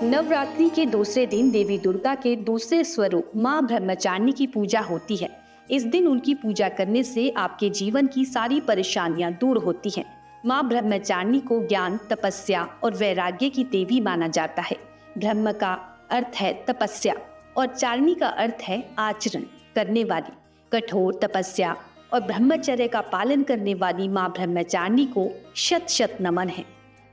नवरात्रि के दूसरे दिन देवी दुर्गा के दूसरे स्वरूप माँ ब्रह्मचारिणी की पूजा होती है। इस दिन उनकी पूजा करने से आपके जीवन की सारी परेशानियां दूर होती हैं। माँ ब्रह्मचारिणी को ज्ञान, तपस्या और वैराग्य की देवी माना जाता है। ब्रह्म का अर्थ है तपस्या और चारिणी का अर्थ है आचरण करने वाली। कठोर तपस्या और ब्रह्मचर्य का पालन करने वाली माँ ब्रह्मचारिणी को शत शत नमन है।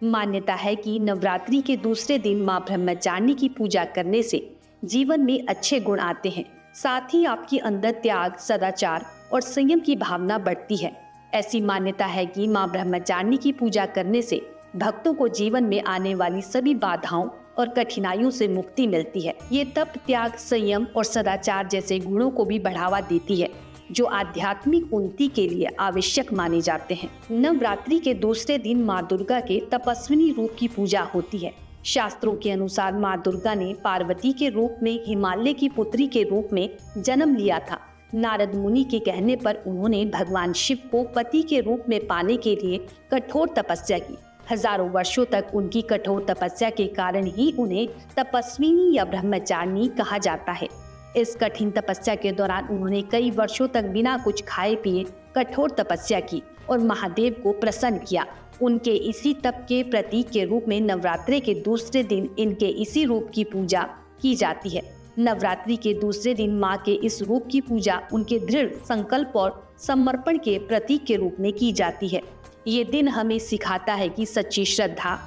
मान्यता है कि नवरात्रि के दूसरे दिन माँ ब्रह्मचारिणी की पूजा करने से जीवन में अच्छे गुण आते हैं। साथ ही आपके अंदर त्याग, सदाचार और संयम की भावना बढ़ती है। ऐसी मान्यता है कि माँ ब्रह्मचारिणी की पूजा करने से भक्तों को जीवन में आने वाली सभी बाधाओं और कठिनाइयों से मुक्ति मिलती है। ये तप, त्याग, संयम और सदाचार जैसे गुणों को भी बढ़ावा देती है, जो आध्यात्मिक उन्नति के लिए आवश्यक माने जाते हैं। नवरात्रि के दूसरे दिन माँ दुर्गा के तपस्विनी रूप की पूजा होती है। शास्त्रों के अनुसार माँ दुर्गा ने पार्वती के रूप में हिमालय की पुत्री के रूप में जन्म लिया था। नारद मुनि के कहने पर उन्होंने भगवान शिव को पति के रूप में पाने के लिए कठोर तपस्या की। हजारों वर्षों तक उनकी कठोर तपस्या के कारण ही उन्हें तपस्विनी या ब्रह्मचारिणी कहा जाता है। इस कठिन तपस्या के दौरान उन्होंने कई वर्षों तक बिना कुछ खाए पिए कठोर तपस्या की और महादेव को प्रसन्न किया। उनके इसी तप के प्रतीक के रूप में नवरात्रि के दूसरे दिन इनके इसी रूप की पूजा की जाती है। नवरात्रि के दूसरे दिन माँ के इस रूप की पूजा उनके दृढ़ संकल्प और समर्पण के प्रतीक के रूप में की जाती है। ये दिन हमें सिखाता है कि सच्ची श्रद्धा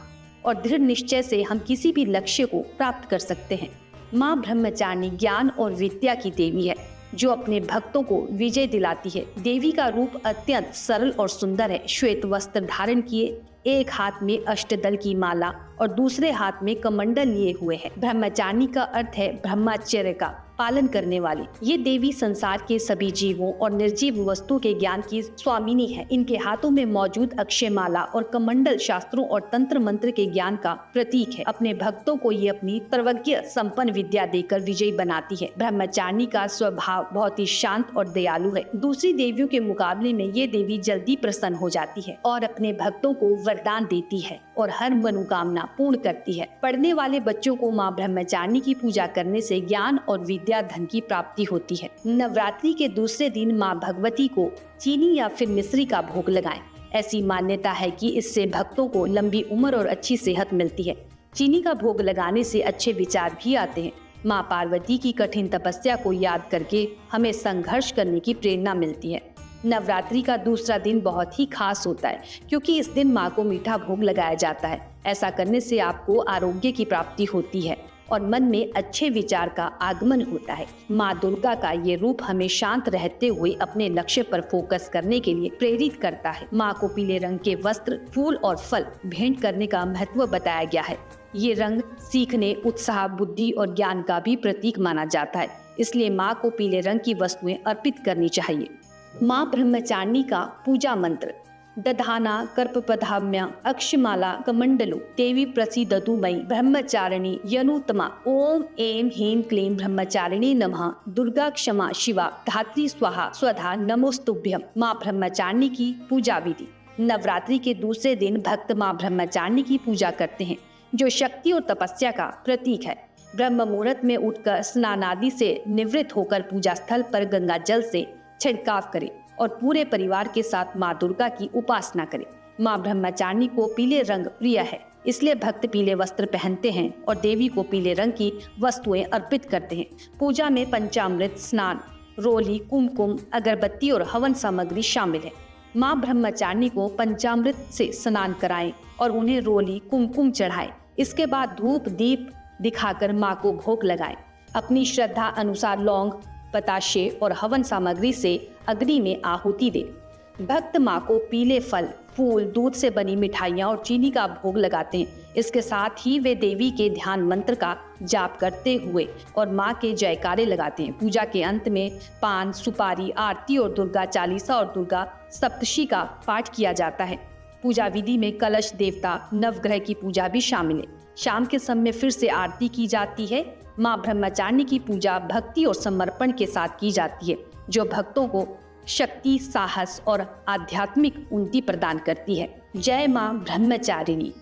और दृढ़ निश्चय से हम किसी भी लक्ष्य को प्राप्त कर सकते हैं। माँ ब्रह्मचारिणी ज्ञान और विद्या की देवी है, जो अपने भक्तों को विजय दिलाती है। देवी का रूप अत्यंत सरल और सुंदर है। श्वेत वस्त्र धारण किए, एक हाथ में अष्टदल की माला और दूसरे हाथ में कमंडल लिए हुए है। ब्रह्मचारिणी का अर्थ है ब्रह्मचर्य का पालन करने वाली। ये देवी संसार के सभी जीवों और निर्जीव वस्तुओं के ज्ञान की स्वामिनी है। इनके हाथों में मौजूद अक्षय माला और कमंडल शास्त्रों और तंत्र मंत्र के ज्ञान का प्रतीक है। अपने भक्तों को ये अपनी सर्वज्ञ संपन्न विद्या देकर विजयी बनाती है। ब्रह्मचारिणी का स्वभाव बहुत ही शांत और दयालु है। दूसरी देवियों के मुकाबले में ये देवी जल्दी प्रसन्न हो जाती है और अपने भक्तों को वरदान देती है और हर मनोकामना पूर्ण करती है। पढ़ने वाले बच्चों को माँ ब्रह्मचारिणी की पूजा करने से ज्ञान और विद्या धन की प्राप्ति होती है। नवरात्रि के दूसरे दिन माँ भगवती को चीनी या फिर मिश्री का भोग लगाएं। ऐसी मान्यता है कि इससे भक्तों को लंबी उम्र और अच्छी सेहत मिलती है। चीनी का भोग लगाने से अच्छे विचार भी आते हैं। माँ पार्वती की कठिन तपस्या को याद करके हमें संघर्ष करने की प्रेरणा मिलती है। नवरात्रि का दूसरा दिन बहुत ही खास होता है, क्योंकि इस दिन माँ को मीठा भोग लगाया जाता है। ऐसा करने से आपको आरोग्य की प्राप्ति होती है और मन में अच्छे विचार का आगमन होता है। माँ दुर्गा का ये रूप हमें शांत रहते हुए अपने लक्ष्य पर फोकस करने के लिए प्रेरित करता है। माँ को पीले रंग के वस्त्र, फूल और फल भेंट करने का महत्व बताया गया है। ये रंग सीखने, उत्साह, बुद्धि और ज्ञान का भी प्रतीक माना जाता है। इसलिए माँ को पीले रंग की वस्तुएं अर्पित करनी चाहिए। माँ ब्रह्मचारिणी का पूजा मंत्र: दधाना कर्पपधाम्या अक्षमाला कमंडलो देवी प्रसीदतु मयि ब्रह्मचारिणी यनुत्तमा। ओम ऐं ह्रीं क्लीं ब्रह्मचारिणी नमः। दुर्गा क्षमा शिवा धात्री स्वाहा स्वधा नमोस्तुभ्यं। माँ ब्रह्मचारिणी की पूजा विधि: नवरात्रि के दूसरे दिन भक्त माँ ब्रह्मचारिणी की पूजा करते हैं, जो शक्ति और तपस्या का प्रतीक है। ब्रह्म मुहूर्त में उठकर स्नान आदि से निवृत्त होकर पूजा स्थल पर गंगा जल से छिड़काव करें और पूरे परिवार के साथ माँ दुर्गा की उपासना करें। माँ ब्रह्मचारिणी को पीले रंग प्रिय है, इसलिए भक्त पीले वस्त्र पहनते हैं और देवी को पीले रंग की वस्तुएं अर्पित करते हैं। पूजा में पंचामृत, स्नान, रोली, कुमकुम, अगरबत्ती और हवन सामग्री शामिल है। माँ ब्रह्मचारिणी को पंचामृत से स्नान कराएं और उन्हें रोली, कुमकुम चढ़ाएं। इसके बाद धूप दीप दिखाकर माँ को भोग लगाएं। अपनी श्रद्धा अनुसार लौंग, बताशे और हवन सामग्री से अग्नि में आहुति दे। भक्त माँ को पीले फल, फूल, दूध से बनी मिठाइयाँ और चीनी का भोग लगाते हैं। इसके साथ ही वे देवी के ध्यान मंत्र का जाप करते हुए और माँ के जयकारे लगाते हैं। पूजा के अंत में पान, सुपारी, आरती और दुर्गा चालीसा और दुर्गा सप्तशी का पाठ किया जाता है। पूजा विधि में कलश, देवता, नवग्रह की पूजा भी शामिल है। शाम के समय फिर से आरती की जाती है। माँ ब्रह्मचारिणी की पूजा भक्ति और समर्पण के साथ की जाती है, जो भक्तों को शक्ति, साहस और आध्यात्मिक उन्नति प्रदान करती है। जय माँ ब्रह्मचारिणी।